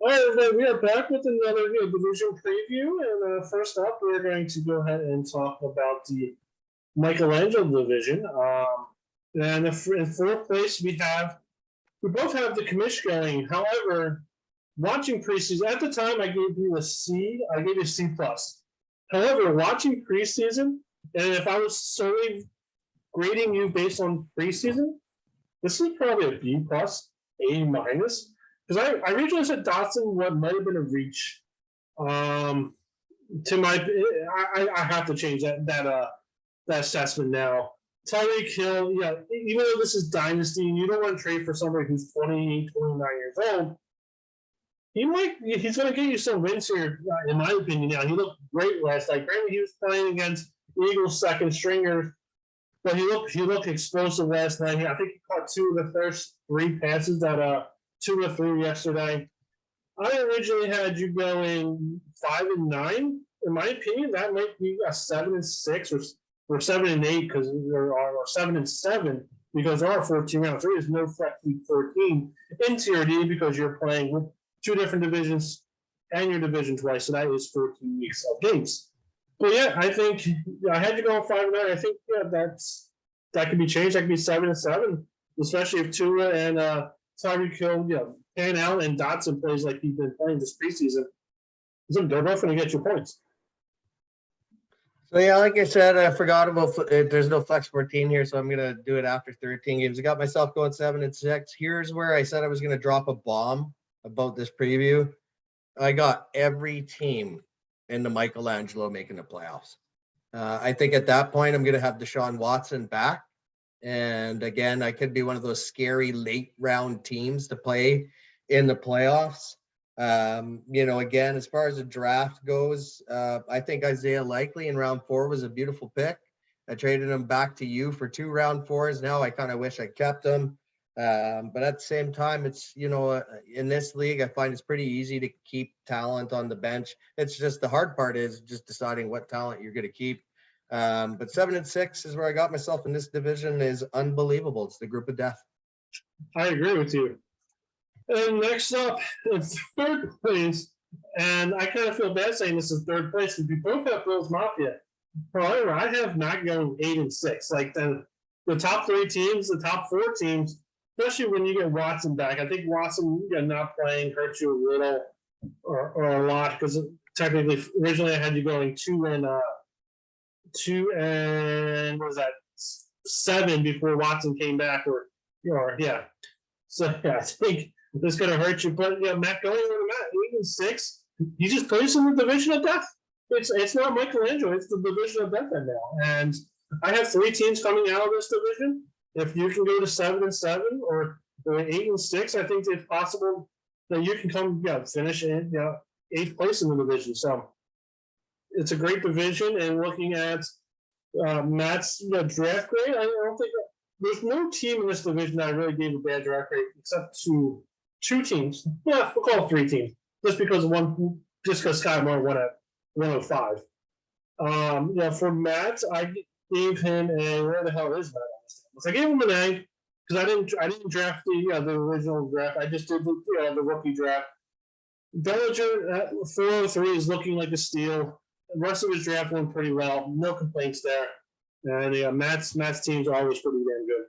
All right, everybody, we are back with another division preview. And first up, we're going to go ahead and talk about the Michelangelo division. And in fourth place, we both have the commish going. However, watching preseason, at the time, I gave you a C. I gave you a C plus. However, watching preseason, and if I was solely grading you based on preseason, this is probably a B plus, A minus. Because I originally said Dotson what might have been a reach. To my, I have to change that assessment now. Tyreek Hill, yeah, even though this is dynasty, and you don't want to trade for somebody who's 28, 29 years old, he's going to get you some wins here, in my opinion. Now, he looked great last night. Granted, he was playing against Eagles second stringer, but he looked explosive last night. I think he caught two of the first three passes that 2 or 3 yesterday. I originally had you going 5-9. In my opinion, that might be a 7-6 or 7-8 because there are 7-7 because there are 14 rounds. There is no flex week 14 in TRD because you're playing with 2 different divisions and your division twice, so that is 14 weeks of games. But yeah, I think I had you going 5-9. I think that could be changed. That could be 7-7, especially if Tua and Tyreek Hill, pan out and Dotson plays like he's been playing this preseason. They're both going to get your points. So yeah, like I said, I forgot about there's no flex 14 here, so I'm gonna do it after 13 games. I got myself going 7-6. Here's where I said I was gonna drop a bomb about this preview. I got every team in the Michelangelo making the playoffs. I think at that point I'm gonna have Deshaun Watson back. And again, I could be one of those scary late round teams to play in the playoffs. Again, as far as the draft goes, I think Isaiah Likely in round 4 was a beautiful pick. I traded him back to you for 2 round 4s. Now I kind of wish I kept him. But at the same time, it's, in this league, I find it's pretty easy to keep talent on the bench. It's just the hard part is just deciding what talent you're going to keep. But 7-6 is where I got myself in this division is unbelievable. It's the group of death. I agree with you. And next up, it's third place. And I kind of feel bad saying this is third place because we both have Bills Mafia. However, I have not going 8-6. Like the top 3 teams, the top 4 teams, especially when you get Watson back. I think Watson not playing hurts you a little or a lot because technically originally I had you going 2 and what was that 7 before Watson came back or yeah. So yeah, I think this is going to hurt you. But Matt going on Matt 8-6. He just plays in the division of death. It's not Michelangelo. It's the division of death right now. And I have 3 teams coming out of this division. If you can go to 7-7 or 8-6, I think it's possible that you can come finish in 8th place in the division. So it's a great division. And looking at Matt's draft grade, I don't think there's no team in this division that I really gave a bad draft grade except to 2 teams. Well, we'll call it 3 teams, just because Sky Moore won at 105. For Matt, I gave him a where the hell is Matt? I gave him an A because I didn't draft the original draft. I just did the rookie draft. Bellinger at 403 is looking like a steal. The rest of his draft went pretty well. No complaints there. And Matt's teams are always pretty damn good.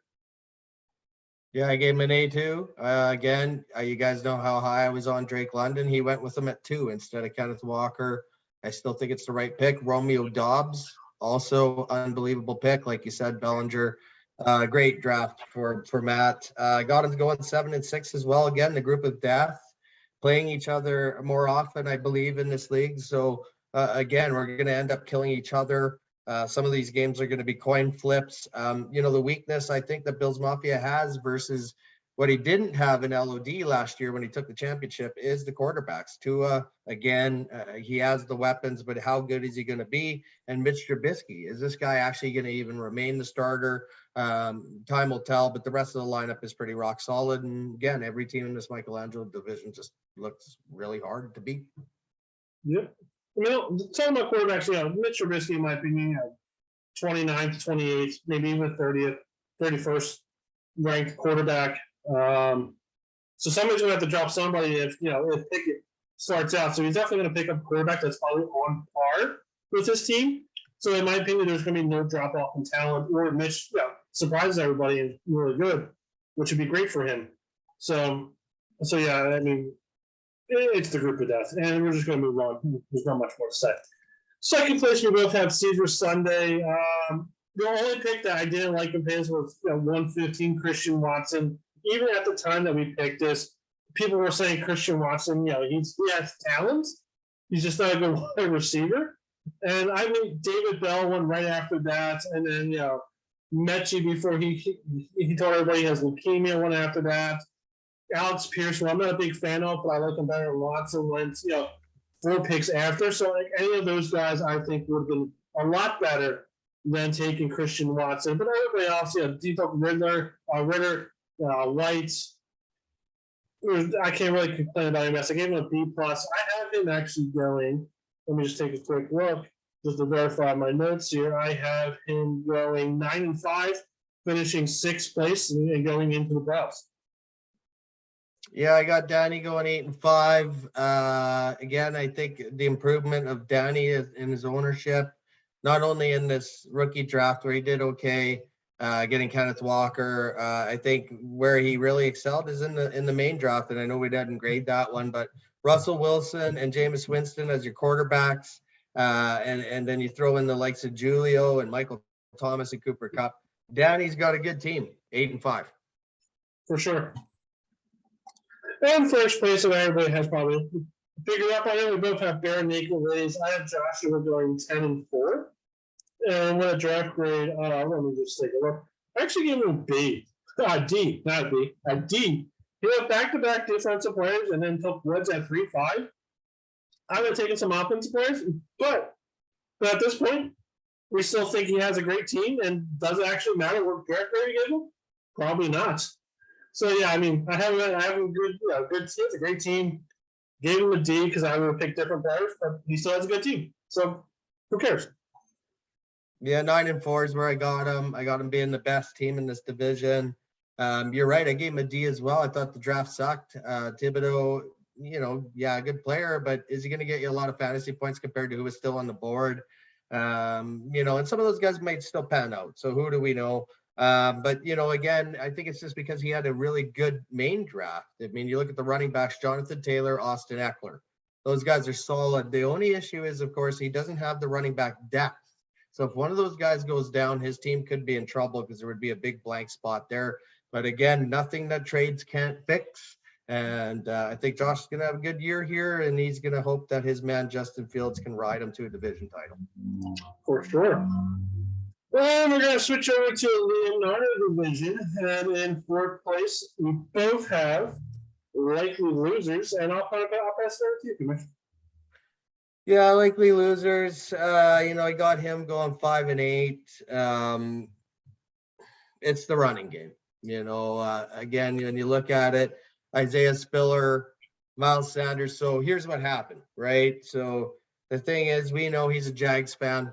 Yeah, I gave him an A too. Again, you guys know how high I was on Drake London. He went with him at 2 instead of Kenneth Walker. I still think it's the right pick. Romeo Dobbs, also unbelievable pick. Like you said, Bellinger, great draft for Matt. Got him going 7-6 as well. Again, the group of death, playing each other more often, I believe, in this league. So again, we're going to end up killing each other. Some of these games are going to be coin flips. The weakness I think that Bills Mafia has versus what he didn't have in LOD last year when he took the championship is the quarterbacks. Tua, again, he has the weapons, but how good is he going to be? And Mitch Trubisky, is this guy actually going to even remain the starter? Time will tell, but the rest of the lineup is pretty rock solid. And again, every team in this Michelangelo division just looks really hard to beat. Yep. Talking about quarterbacks, Mitch Trubisky, in my opinion, 29th, 28th, maybe even 30th, 31st ranked quarterback. So somebody's gonna have to drop somebody if if Pickett starts out. So he's definitely gonna pick up a quarterback that's probably on par with his team. So in my opinion, there's gonna be no drop off in talent, or Mitch surprises everybody and really good, which would be great for him. So yeah, I mean, it's the group of death, and we're just gonna move on. There's not much more to say. Second place, we both have Caesar Sunday. The only pick that I didn't like in Pans was 115 Christian Watson. Even at the time that we picked this, people were saying Christian Watson, he has talent. He's just not a good wide receiver. And I mean, David Bell went right after that, and then Mechie before he told everybody he has leukemia went after that. Alex Pierce, who I'm not a big fan of, but I like him better than Watson, went 4 picks after. So like any of those guys, I think would have been a lot better than taking Christian Watson. But everybody else, Deepak Ritter, White. I can't really complain about him. I gave him a B+. I have him actually going. Let me just take a quick look just to verify my notes here. I have him going 9-5, finishing 6th place and going into the playoffs. Yeah, I got Danny going 8-5. Again, I think the improvement of Danny is in his ownership, not only in this rookie draft where he did okay, getting Kenneth Walker. I think where he really excelled is in the main draft, and I know we didn't grade that one, but Russell Wilson and Jameis Winston as your quarterbacks, and then you throw in the likes of Julio and Michael Thomas and Cooper Kupp. Danny's got a good team, 8-5. For sure. And first place that everybody has probably figured out by now, we both have bare naked ladies. I have Joshua going 10-4. And with a draft grade, let me just take a look. I actually gave him a B. D, not a B. A D. He went back-to-back defensive players and then took Woods at 3-5. I would have taken some offensive players, but at this point, we still think he has a great team. And does it actually matter what draft grade you give him? Probably not. So yeah, I mean, I have a good team. It's a great team. Gave him a D because I would have picked different players, but he still has a good team. So who cares? Yeah, 9-4 is where I got him. I got him being the best team in this division. You're right. I gave him a D as well. I thought the draft sucked. Thibodeau, good player, but is he going to get you a lot of fantasy points compared to who was still on the board? And some of those guys might still pan out. So who do we know? But again, I think it's just because he had a really good main draft. I mean, you look at the running backs, Jonathan Taylor, Austin Eckler. Those guys are solid. The only issue is, of course, he doesn't have the running back depth. So if one of those guys goes down, his team could be in trouble because there would be a big blank spot there. But again, nothing that trades can't fix. And I think Josh is going to have a good year here, and he's going to hope that his man Justin Fields can ride him to a division title. For sure. Well, we're going to switch over to the Leonardo division. And in 4th place, we both have likely losers. And I'll pass it over to you, Commissioner. Yeah, likely losers. I got him going 5-8. It's the running game. Again, when you look at it, Isaiah Spiller, Miles Sanders. So here's what happened, right? So the thing is, we know he's a Jags fan.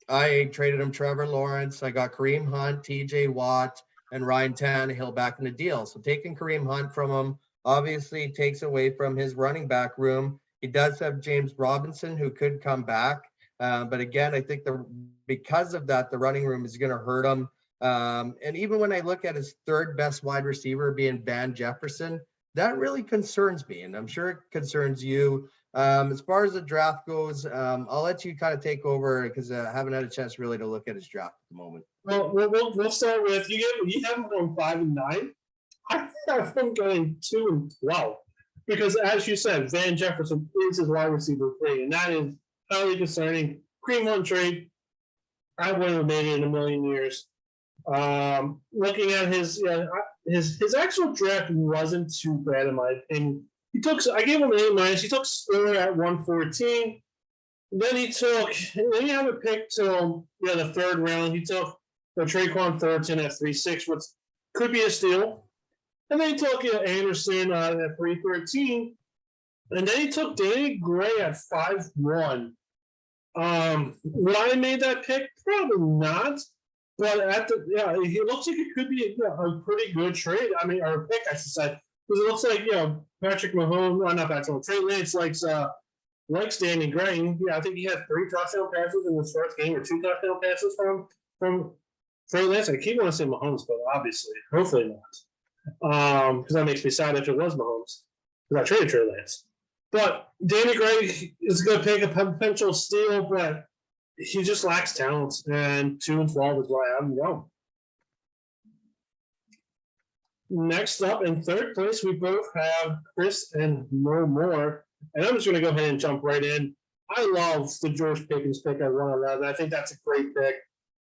I traded him Trevor Lawrence. I got Kareem Hunt, TJ Watt, and Ryan Tannehill back in the deal. So taking Kareem Hunt from him obviously takes away from his running back room. He does have James Robinson, who could come back. But again, I think because of that, the running room is going to hurt him. And even when I look at his 3rd best wide receiver being Van Jefferson, that really concerns me. And I'm sure it concerns you. As far as the draft goes, I'll let you kind of take over because I haven't had a chance really to look at his draft at the moment. Well, we'll start with you have him going 5-9. I have him going 2-12. Because as you said, Van Jefferson is his wide receiver 3, and that is highly concerning. Cream Hunt trade, I wouldn't have made it in a million years. Looking at his actual draft wasn't too bad in my opinion. I gave him an A-. He took Spiller at 114. Then he had a pick till the 3rd round. He took Traquan Thornton at 3-6, which could be a steal. And then he took Anderson at 3-13. And then he took Danny Gray at 5-1. Would I have made that pick? Probably not. But it looks like it could be a pretty good trade. I mean, or pick, I should say. Because it looks like, Patrick Mahomes, well, not Patrick Mahomes, Trey Lance likes Danny Gray. Yeah, I think he had 3 touchdown passes in his first game, or 2 touchdown passes from Trey Lance. I keep wanting to say Mahomes, but obviously, hopefully not. Because that makes me sad if it was Mahomes, because I traded Trey Lance. But Danny Gray is going to pick a potential steal, but he just lacks talent, and 2-12 is why I'm going. Next up, in third place, we both have Chris and no more. And I'm just going to go ahead and jump right in. I love the George Pickens pick at 111. I think that's a great pick.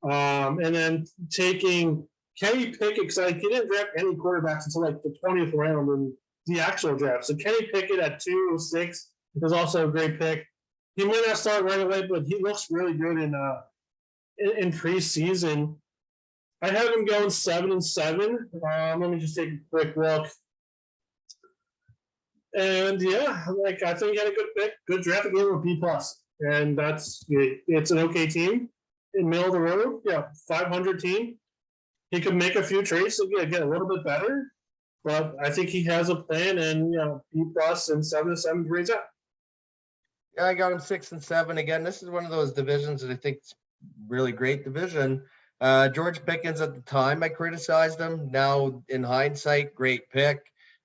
And then taking Kenny Pickett, because he didn't draft any quarterbacks until like the 20th round in the actual draft. So Kenny Pickett at 206 is also a great pick. He might not start right away, but he looks really good in preseason. I have him going 7-7. Let me just take a quick look. And yeah, I think he had a good pick, good draft. Again with B+. And it's an okay team in middle of the road. Yeah, 500 team. He could make a few trades to get a little bit better, but I think he has a plan, and B+ and 7-7 grades up. Yeah, I got him 6-7. Again, this is one of those divisions that I think is really great division. George Pickens at the time, I criticized him. Now, in hindsight, great pick.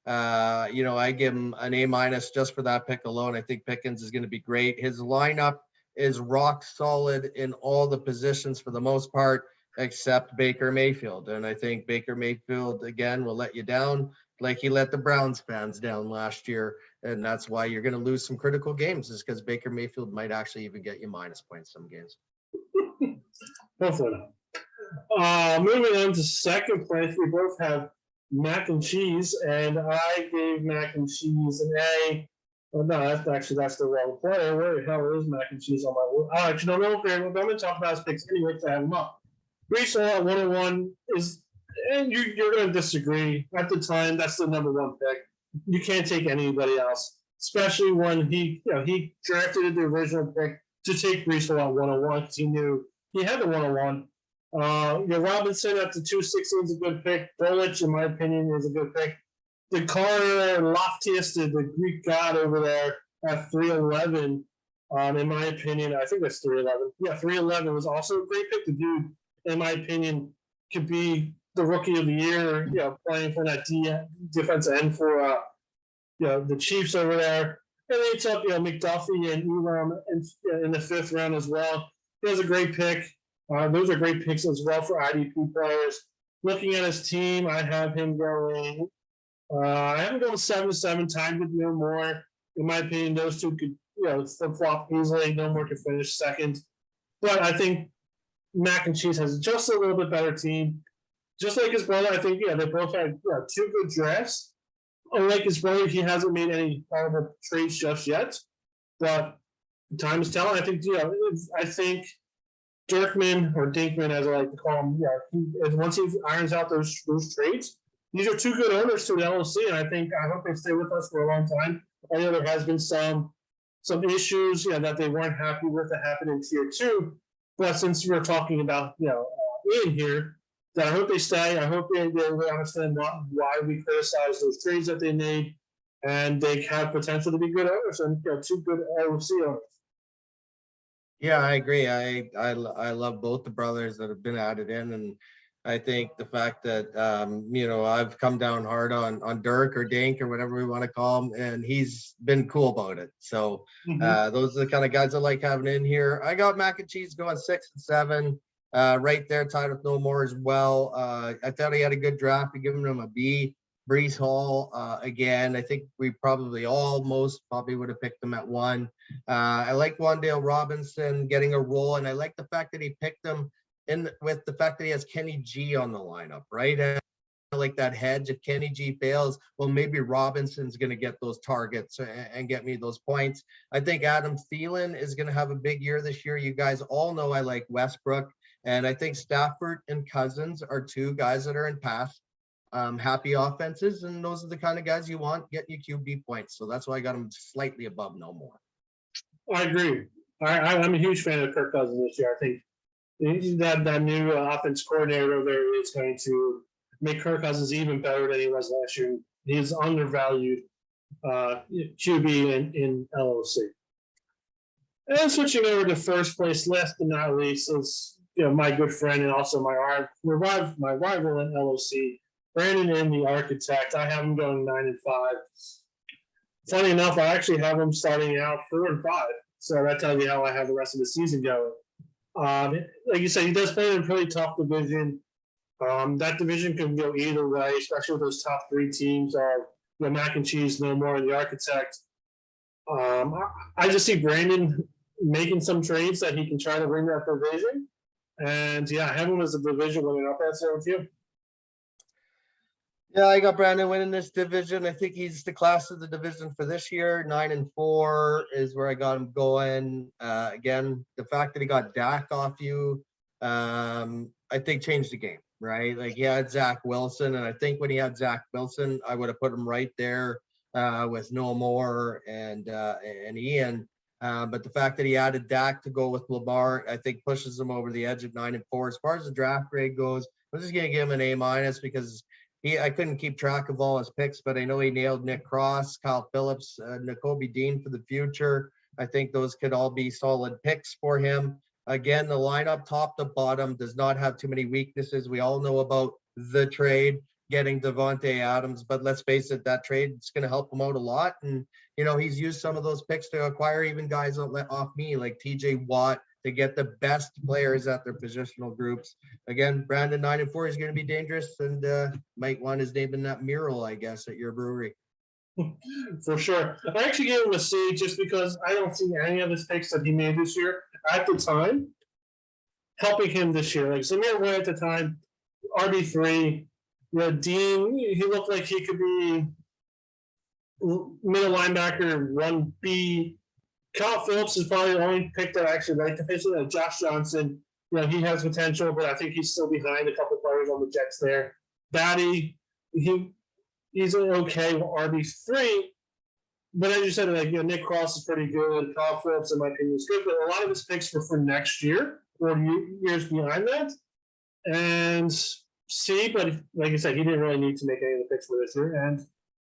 I give him an A- just for that pick alone. I think Pickens is going to be great. His lineup is rock solid in all the positions for the most part, except Baker Mayfield. And I think Baker Mayfield, again, will let you down like he let the Browns fans down last year. And that's why you're going to lose some critical games, is because Baker Mayfield might actually even get you minus points some games. Hopefully not. Moving on to second place, we both have mac and cheese, and I gave mac and cheese an A. Oh, no, that's the wrong player. Where the hell is mac and cheese on my list? I actually don't know. Okay, well, I'm going to talk about his picks anyway to have him up. Brees Hall at 101 is, and you're going to disagree. At the time, that's the number 1 pick. You can't take anybody else, especially when he drafted the original pick to take Brees Hall at 101 because he knew he had the 101. Robinson at the 216 is a good pick. Bullich, in my opinion, is a good pick. The Carter Loftius, the Greek god over there at 311, in my opinion, I think that's 311. Yeah, 311 was also a great pick. The dude, in my opinion, could be the rookie of the year, playing for that defense end for the Chiefs over there. And they took McDuffie and Elam in the 5th round as well. He was a great pick. Those are great picks as well for IDP players. Looking at his team, I have him going. I have him going 7-7. Time with no more. In my opinion, those two could flip flop easily. No more could finish second. But I think mac and cheese has just a little bit better team. Just like his brother, I think they both had 2 good drafts. Unlike his brother, he hasn't made any horrible trades just yet. But time is telling. I think Dirkman, or Dinkman, as I like to call him, once he irons out those trades, these are 2 good owners to the LLC, and I hope they stay with us for a long time. I know there has been some issues, that they weren't happy with that happened in tier 2, but since we're talking about in here, that I hope they stay. I hope they understand why we criticize those trades that they made, and they have potential to be good owners and 2 good LLC owners. Yeah, I agree. I love both the brothers that have been added in, and I think the fact that I've come down hard on Dirk or Dink or whatever we want to call him, and he's been cool about it. So those are the kind of guys I like having in here. I got mac and cheese going 6-7, right there, tied with no more as well. I thought he had a good draft. I've given him a B. Brees Hall, again, I think we probably would have picked him at 1. I like Wan'Dale Robinson getting a role, and I like the fact that he picked him in with the fact that he has Kenny G on the lineup, right? And I like that hedge. If Kenny G fails, well, maybe Robinson's going to get those targets and get me those points. I think Adam Thielen is going to have a big year this year. You guys all know I like Westbrook, and I think Stafford and Cousins are 2 guys that are in pass happy offenses, and those are the kind of guys you want getting you QB points. So that's why I got him slightly above no more. I agree. I'm a huge fan of Kirk Cousins this year. I think that new offense coordinator there is going to make Kirk Cousins even better than he was last year. He's undervalued QB in LOC. And switching over to first place, last but not least, is my good friend and also my rival in LOC, Brandon in the Architect. I have him going 9-5. Funny enough, I actually have him starting out 4-5. So that tells you how I have the rest of the season going. Like you said, he does play in a pretty tough division. That division can go either way, especially with those top three teams are Mac and Cheese, No More, and the Architect. I just see Brandon making some trades that he can try to win that division. And yeah, I have him as a division winning. I'll pass it over to you. Yeah, I got Brandon winning this division. I think he's the class of the division for this year. 9-4 is where I got him going. Again, the fact that he got Dak off you, I think changed the game, right? Like he had Zach Wilson, and I think when he had Zach Wilson, I would have put him right there with No More and Ian. But the fact that he added Dak to go with Lamar, I think pushes him over the edge of 9-4. As far as the draft grade goes, I'm just gonna give him an A- because I couldn't keep track of all his picks, but I know he nailed Nick Cross, Kyle Phillips, N'Kobe Dean for the future. I think those could all be solid picks for him. Again, the lineup top to bottom does not have too many weaknesses. We all know about the trade, getting Devontae Adams, but let's face it, that trade is going to help him out a lot. And, he's used some of those picks to acquire even guys off me, like TJ Watt, to get the best players at their positional groups. Again, Brandon 9-4 is going to be dangerous, and might want his name in that mural, I guess, at your brewery. For sure. I actually gave him a C just because I don't see any of his picks that he made this year at the time helping him this year. Like Zamir White at the time, RB3. Dean, he looked like he could be middle linebacker 1B. Kyle Phillips is probably the only pick that I actually like officially. Josh Johnson, he has potential, but I think he's still behind a couple players on the Jets there. Batty, he's okay with RB3, but as you said, Nick Cross is pretty good. Kyle Phillips, in my opinion, is good, but a lot of his picks were for next year or years behind that. And C, but like I said, he didn't really need to make any of the picks for this year, and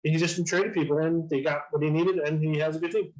he just traded people, and they got what he needed, and he has a good team.